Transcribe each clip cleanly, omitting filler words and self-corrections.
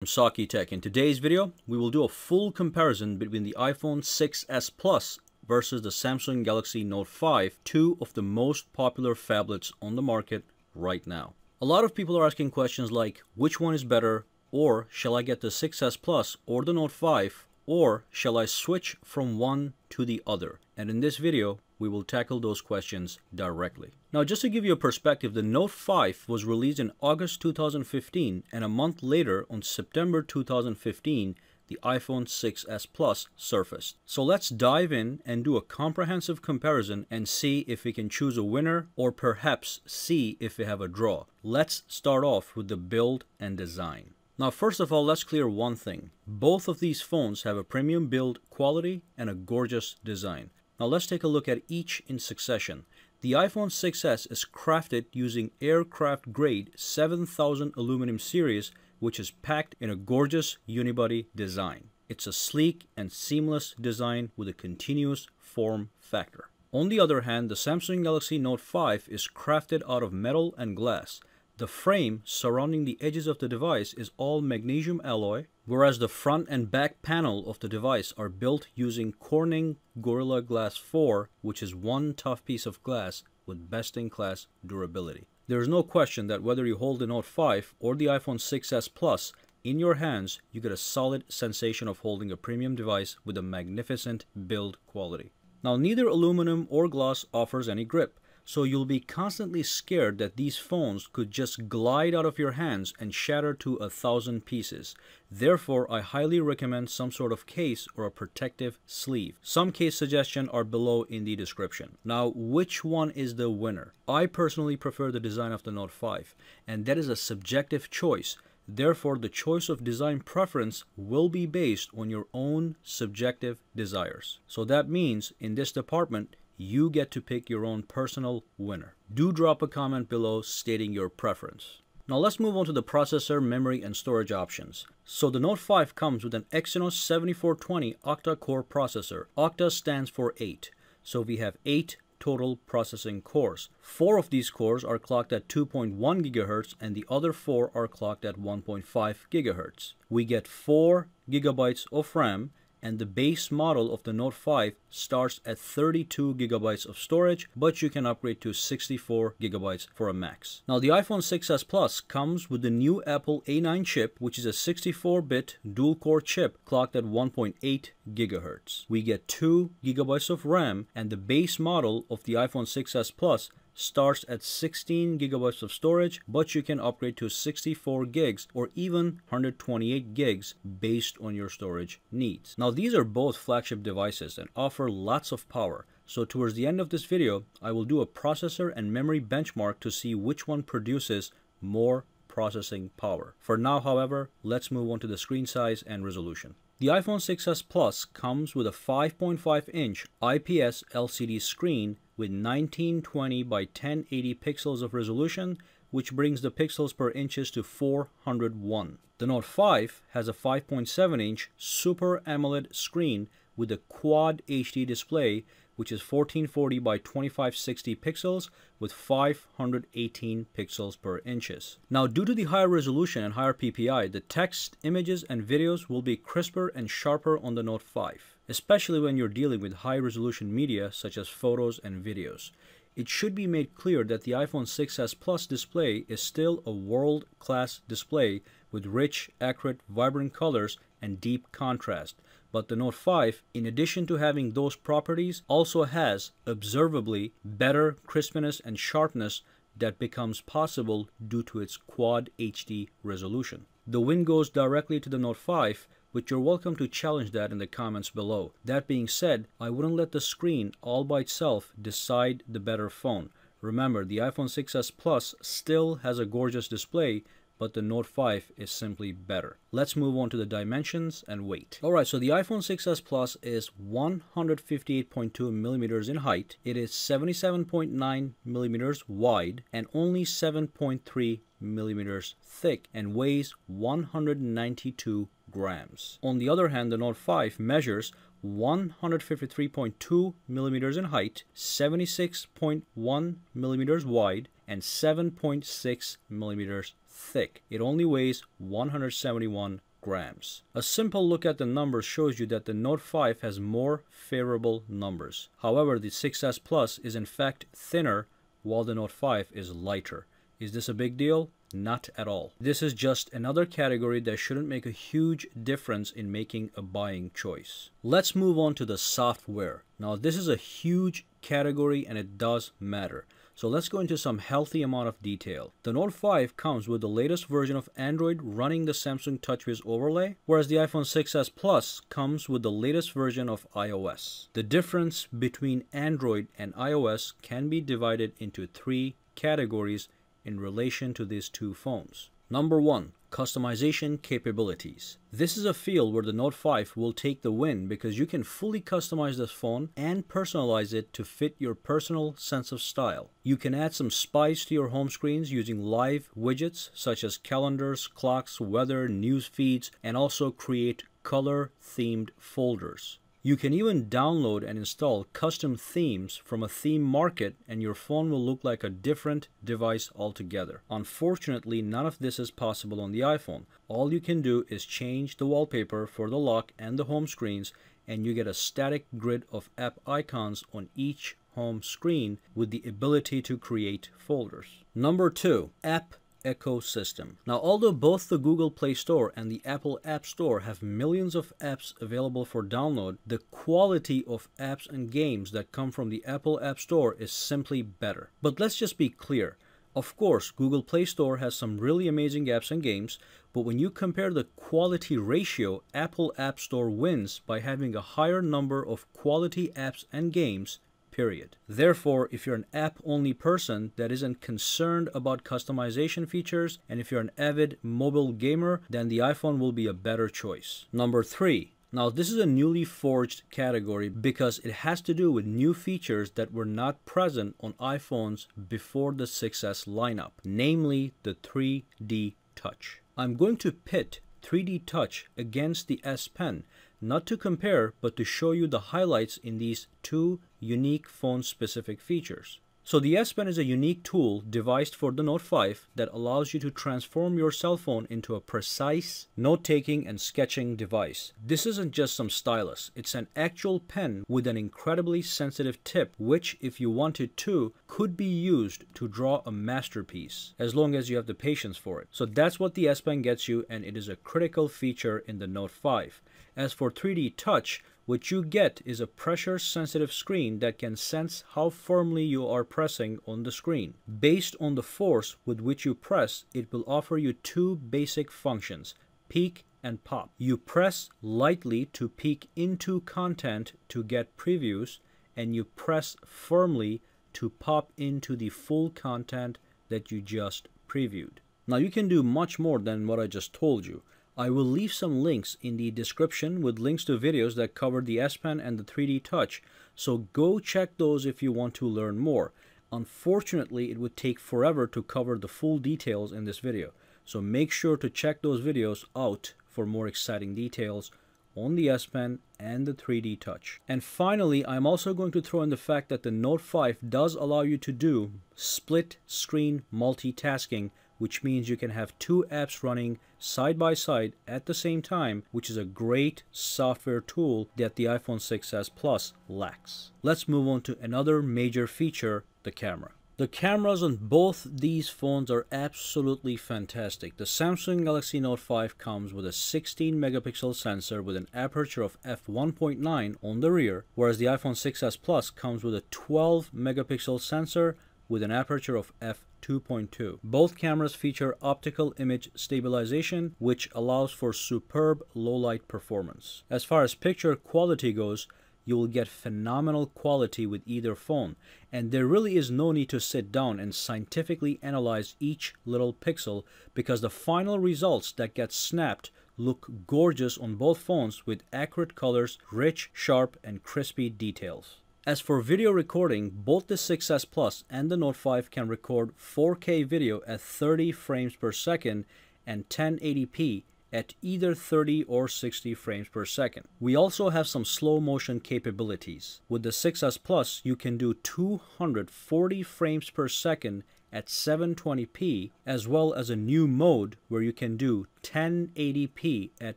I'm Saki Tech. In today's video, we will do a full comparison between the iPhone 6s Plus versus the Samsung Galaxy Note 5, two of the most popular phablets on the market right now. A lot of people are asking questions like, which one is better, or shall I get the 6s Plus or the Note 5, or shall I switch from one to the other? And in this video, we will tackle those questions directly. Now, just to give you a perspective, the Note 5 was released in August 2015, and a month later, on September 2015, the iPhone 6s Plus surfaced. So let's dive in and do a comprehensive comparison and see if we can choose a winner, or perhaps see if we have a draw. Let's start off with the build and design. Now, first of all, let's clear one thing. Both of these phones have a premium build quality and a gorgeous design. Now let's take a look at each in succession. The iPhone 6s is crafted using aircraft grade 7000 aluminum series, which is packed in a gorgeous unibody design. It's a sleek and seamless design with a continuous form factor. On the other hand, the Samsung Galaxy Note 5 is crafted out of metal and glass. The frame surrounding the edges of the device is all magnesium alloy, whereas the front and back panel of the device are built using Corning Gorilla Glass 4, which is one tough piece of glass with best-in-class durability. There is no question that whether you hold the Note 5 or the iPhone 6s Plus in your hands, you get a solid sensation of holding a premium device with a magnificent build quality. Now, neither aluminum or glass offers any grip, so you'll be constantly scared that these phones could just glide out of your hands and shatter to 1,000 pieces. Therefore, I highly recommend some sort of case or a protective sleeve. Some case suggestions are below in the description. Now, which one is the winner? I personally prefer the design of the Note 5, and that is a subjective choice. Therefore, the choice of design preference will be based on your own subjective desires. So that means in this department, you get to pick your own personal winner. Do drop a comment below stating your preference. Now let's move on to the processor, memory, and storage options. So the Note 5 comes with an Exynos 7420 octa-core processor. Octa stands for 8. So we have 8 total processing cores. 4 of these cores are clocked at 2.1 GHz and the other 4 are clocked at 1.5 GHz. We get 4 GB of RAM, and the base model of the Note 5 starts at 32 GB of storage, but you can upgrade to 64 GB for a max. Now, the iPhone 6s Plus comes with the new Apple A9 chip, which is a 64-bit dual-core chip clocked at 1.8 GHz. We get 2 GB of RAM, and the base model of the iPhone 6s Plus starts at 16 GB of storage, but you can upgrade to 64 gigs or even 128 gigs based on your storage needs. Now, these are both flagship devices and offer lots of power. So towards the end of this video, I will do a processor and memory benchmark to see which one produces more processing power. For now, however, let's move on to the screen size and resolution. The iPhone 6s Plus comes with a 5.5-inch IPS LCD screen with 1920 by 1080 pixels of resolution, which brings the pixels per inches to 401. The Note 5 has a 5.7-inch Super AMOLED screen with a Quad HD display, which is 1440 by 2560 pixels with 518 pixels per inches. Now, due to the higher resolution and higher PPI, the text, images, and videos will be crisper and sharper on the Note 5, especially when you're dealing with high-resolution media such as photos and videos. It should be made clear that the iPhone 6s Plus display is still a world-class display with rich, accurate, vibrant colors and deep contrast. But the Note 5, in addition to having those properties, also has observably better crispness and sharpness that becomes possible due to its Quad HD resolution. The win goes directly to the Note 5, but you're welcome to challenge that in the comments below. That being said, I wouldn't let the screen all by itself decide the better phone. Remember, the iPhone 6s Plus still has a gorgeous display, but the Note 5 is simply better. Let's move on to the dimensions and weight. Alright, so the iPhone 6s Plus is 158.2 millimeters in height. It is 77.9 millimeters wide and only 7.3 millimeters thick and weighs 192 grams. On the other hand, the Note 5 measures 153.2 millimeters in height, 76.1 millimeters wide, and 7.6 millimeters thick. It only weighs 171 grams. A simple look at the numbers shows you that the Note 5 has more favorable numbers. However, the 6S Plus is in fact thinner while the Note 5 is lighter. Is this a big deal? Not at all. This is just another category that shouldn't make a huge difference in making a buying choice. Let's move on to the software. Now this is a huge category and it does matter. So let's go into some healthy amount of detail. The Note 5 comes with the latest version of Android running the Samsung TouchWiz overlay, whereas the iPhone 6s Plus comes with the latest version of iOS. The difference between Android and iOS can be divided into 3 categories in relation to these two phones. Number 1, customization capabilities. This is a field where the Note 5 will take the win because you can fully customize this phone and personalize it to fit your personal sense of style. You can add some spice to your home screens using live widgets such as calendars, clocks, weather, news feeds, and also create color-themed folders. You can even download and install custom themes from a theme market and your phone will look like a different device altogether. Unfortunately, none of this is possible on the iPhone. All you can do is change the wallpaper for the lock and the home screens and you get a static grid of app icons on each home screen with the ability to create folders. Number 2, app ecosystem. Now, although both the Google Play Store and the Apple App Store have millions of apps available for download, the quality of apps and games that come from the Apple App Store is simply better. But let's just be clear. Of course, Google Play Store has some really amazing apps and games, but when you compare the quality ratio, Apple App Store wins by having a higher number of quality apps and games. Period. Therefore, if you're an app-only person that isn't concerned about customization features, and if you're an avid mobile gamer, then the iPhone will be a better choice. Number 3. Now, this is a newly forged category because it has to do with new features that were not present on iPhones before the 6S lineup, namely the 3D Touch. I'm going to pit 3D Touch against the S Pen, not to compare, but to show you the highlights in these two unique phone-specific features. So the S Pen is a unique tool devised for the Note 5 that allows you to transform your cell phone into a precise note-taking and sketching device. This isn't just some stylus, it's an actual pen with an incredibly sensitive tip, which, if you wanted to, could be used to draw a masterpiece, as long as you have the patience for it. So that's what the S Pen gets you, and it is a critical feature in the Note 5. As for 3D Touch, what you get is a pressure-sensitive screen that can sense how firmly you are pressing on the screen. Based on the force with which you press, it will offer you 2 basic functions, peek and pop. You press lightly to peek into content to get previews, and you press firmly to pop into the full content that you just previewed. Now, you can do much more than what I just told you. I will leave some links in the description with links to videos that cover the S Pen and the 3D Touch, so go check those if you want to learn more. Unfortunately, it would take forever to cover the full details in this video, so make sure to check those videos out for more exciting details on the S Pen and the 3D Touch. And finally, I'm also going to throw in the fact that the Note 5 does allow you to do split screen multitasking, which means you can have 2 apps running side by side at the same time, which is a great software tool that the iPhone 6s Plus lacks. Let's move on to another major feature, the camera. The cameras on both these phones are absolutely fantastic. The Samsung Galaxy Note 5 comes with a 16 megapixel sensor with an aperture of f1.9 on the rear, whereas the iPhone 6s Plus comes with a 12 megapixel sensor with an aperture of f2.2. Both cameras feature optical image stabilization, which allows for superb low-light performance. As far as picture quality goes, you will get phenomenal quality with either phone, and there really is no need to sit down and scientifically analyze each little pixel because the final results that get snapped look gorgeous on both phones with accurate colors, rich, sharp, and crispy details. As for video recording, both the 6s Plus and the Note 5 can record 4K video at 30 frames per second and 1080p at either 30 or 60 frames per second. We also have some slow motion capabilities. With the 6S Plus, you can do 240 frames per second at 720p, as well as a new mode where you can do 1080p at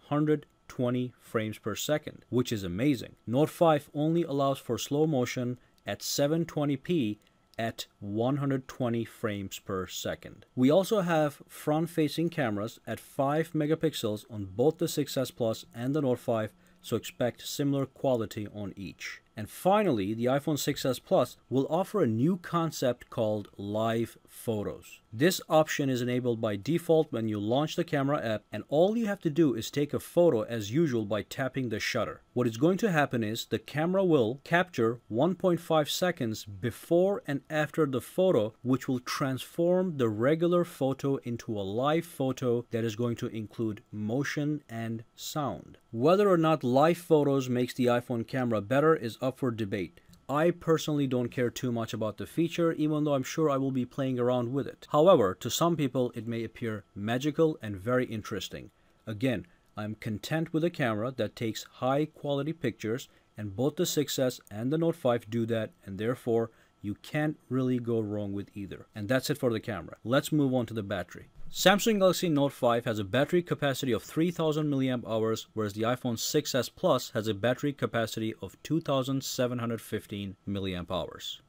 120 frames per second, which is amazing. Note 5 only allows for slow motion at 720p at 120 frames per second. We also have front-facing cameras at 5 megapixels on both the 6S Plus and the Note 5, so expect similar quality on each. And finally, the iPhone 6S Plus will offer a new concept called Live Photos. This option is enabled by default when you launch the camera app, and all you have to do is take a photo as usual by tapping the shutter. What is going to happen is the camera will capture 1.5 seconds before and after the photo, which will transform the regular photo into a live photo that is going to include motion and sound. Whether or not Live Photos makes the iPhone camera better is up for debate. I personally don't care too much about the feature, even though I'm sure I will be playing around with it. However, to some people it may appear magical and very interesting. Again, I'm content with a camera that takes high quality pictures, and both the 6S and the Note 5 do that, and therefore you can't really go wrong with either. And that's it for the camera. Let's move on to the battery. Samsung Galaxy Note 5 has a battery capacity of 3000 mAh, whereas the iPhone 6S Plus has a battery capacity of 2715 mAh.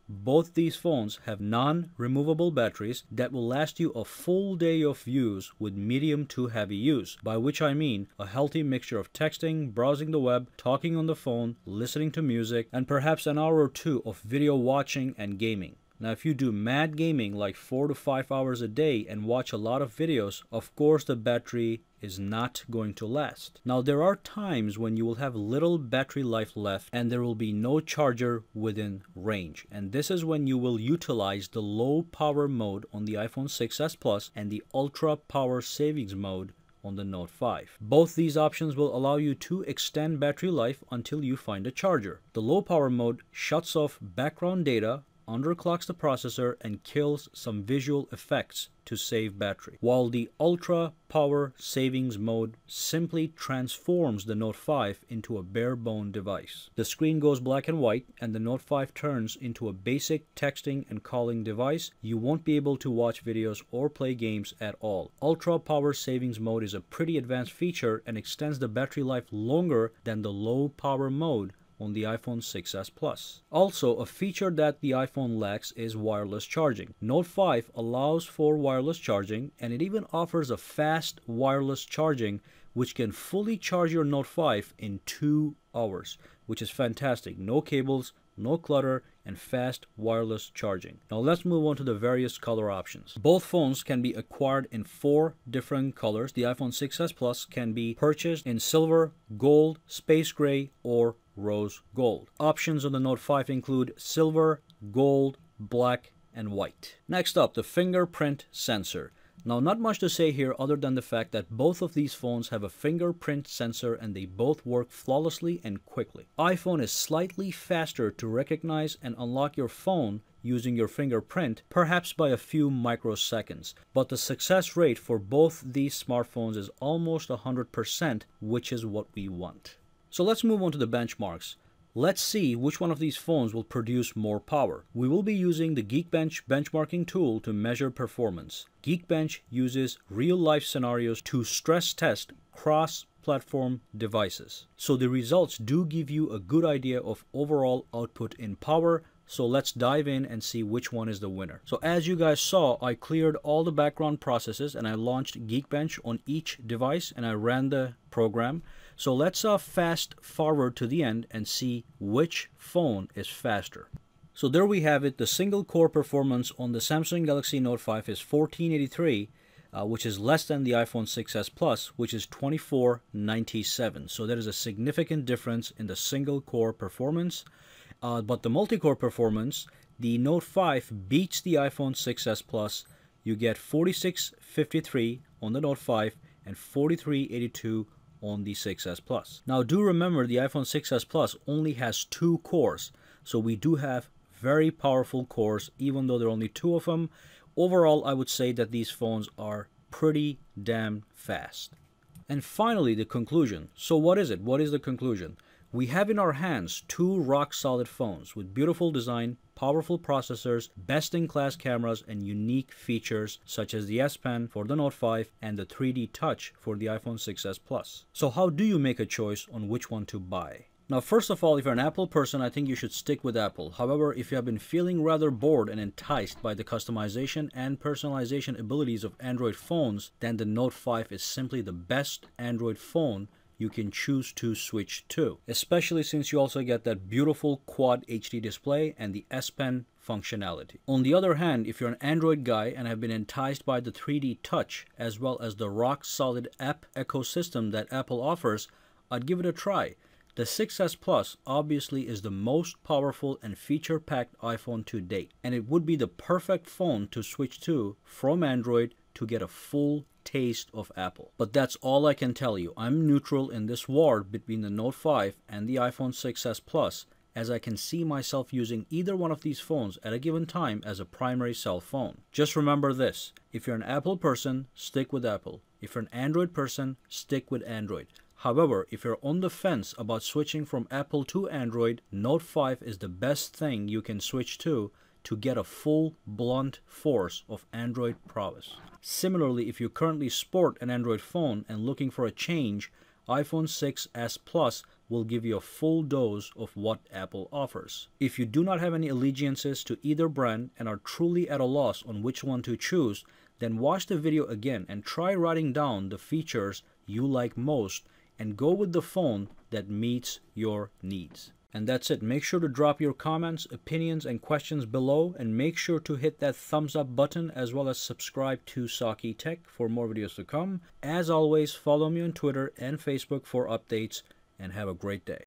Both these phones have non-removable batteries that will last you a full day of use with medium to heavy use, by which I mean a healthy mixture of texting, browsing the web, talking on the phone, listening to music, and perhaps an hour or two of video watching and gaming. Now, if you do mad gaming like 4 to 5 hours a day and watch a lot of videos, of course the battery is not going to last. Now, there are times when you will have little battery life left and there will be no charger within range. And this is when you will utilize the low power mode on the iPhone 6S Plus and the ultra power savings mode on the Note 5. Both these options will allow you to extend battery life until you find a charger. The low power mode shuts off background data, underclocks the processor, and kills some visual effects to save battery, while the ultra power savings mode simply transforms the Note 5 into a bare bone device. The screen goes black and white and the Note 5 turns into a basic texting and calling device. You won't be able to watch videos or play games at all. Ultra power savings mode is a pretty advanced feature and extends the battery life longer than the low power mode on the iPhone 6S Plus. Also, a feature that the iPhone lacks is wireless charging. Note 5 allows for wireless charging, and it even offers a fast wireless charging which can fully charge your Note 5 in 2 hours, which is fantastic. No cables, no clutter, and fast wireless charging. Now let's move on to the various color options. Both phones can be acquired in 4 different colors. The iPhone 6S Plus can be purchased in silver, gold, space gray, or rose gold. Options on the Note 5 include silver, gold, black, and white. Next up, the fingerprint sensor. Now, not much to say here other than the fact that both of these phones have a fingerprint sensor and they both work flawlessly and quickly. iPhone is slightly faster to recognize and unlock your phone using your fingerprint, perhaps by a few microseconds, but the success rate for both these smartphones is almost 100%, which is what we want. So let's move on to the benchmarks. Let's see which one of these phones will produce more power. We will be using the Geekbench benchmarking tool to measure performance. Geekbench uses real-life scenarios to stress test cross-platform devices. So the results do give you a good idea of overall output in power. So let's dive in and see which one is the winner. So as you guys saw, I cleared all the background processes and I launched Geekbench on each device and I ran the program. So let's fast forward to the end and see which phone is faster. So there we have it. The single core performance on the Samsung Galaxy Note 5 is 1483, which is less than the iPhone 6S Plus, which is 2497. So there is a significant difference in the single core performance. But the multi-core performance, the Note 5 beats the iPhone 6S Plus. You get 4653 on the Note 5 and 4382 on the 6S Plus. Now do remember the iPhone 6S Plus only has 2 cores, so we do have very powerful cores even though there are only 2 of them. Overall, I would say that these phones are pretty damn fast. And finally, the conclusion. So what is it? What is the conclusion? We have in our hands two rock-solid phones with beautiful design, powerful processors, best-in-class cameras, and unique features such as the S Pen for the Note 5 and the 3D Touch for the iPhone 6s Plus. So how do you make a choice on which one to buy? Now, first of all, if you're an Apple person, I think you should stick with Apple. However, if you have been feeling rather bored and enticed by the customization and personalization abilities of Android phones, then the Note 5 is simply the best Android phone you can choose to switch to, especially since you also get that beautiful Quad HD display and the S Pen functionality. On the other hand, if you're an Android guy and have been enticed by the 3D Touch as well as the rock-solid app ecosystem that Apple offers, I'd give it a try. The 6s Plus obviously is the most powerful and feature-packed iPhone to date, and it would be the perfect phone to switch to from Android to get a full taste of Apple. But that's all I can tell you. I'm neutral in this war between the Note 5 and the iPhone 6s Plus, as I can see myself using either one of these phones at a given time as a primary cell phone. Just remember this: if you're an Apple person, stick with Apple. If you're an Android person, stick with Android. However, if you're on the fence about switching from Apple to Android, Note 5 is the best thing you can switch to get a full blunt force of Android prowess. Similarly, if you currently sport an Android phone and looking for a change, iPhone 6s Plus will give you a full dose of what Apple offers. If you do not have any allegiances to either brand and are truly at a loss on which one to choose, then watch the video again and try writing down the features you like most and go with the phone that meets your needs. And that's it. Make sure to drop your comments, opinions, and questions below, and make sure to hit that thumbs up button as well as subscribe to Saki Tech for more videos to come. As always, follow me on Twitter and Facebook for updates, and have a great day.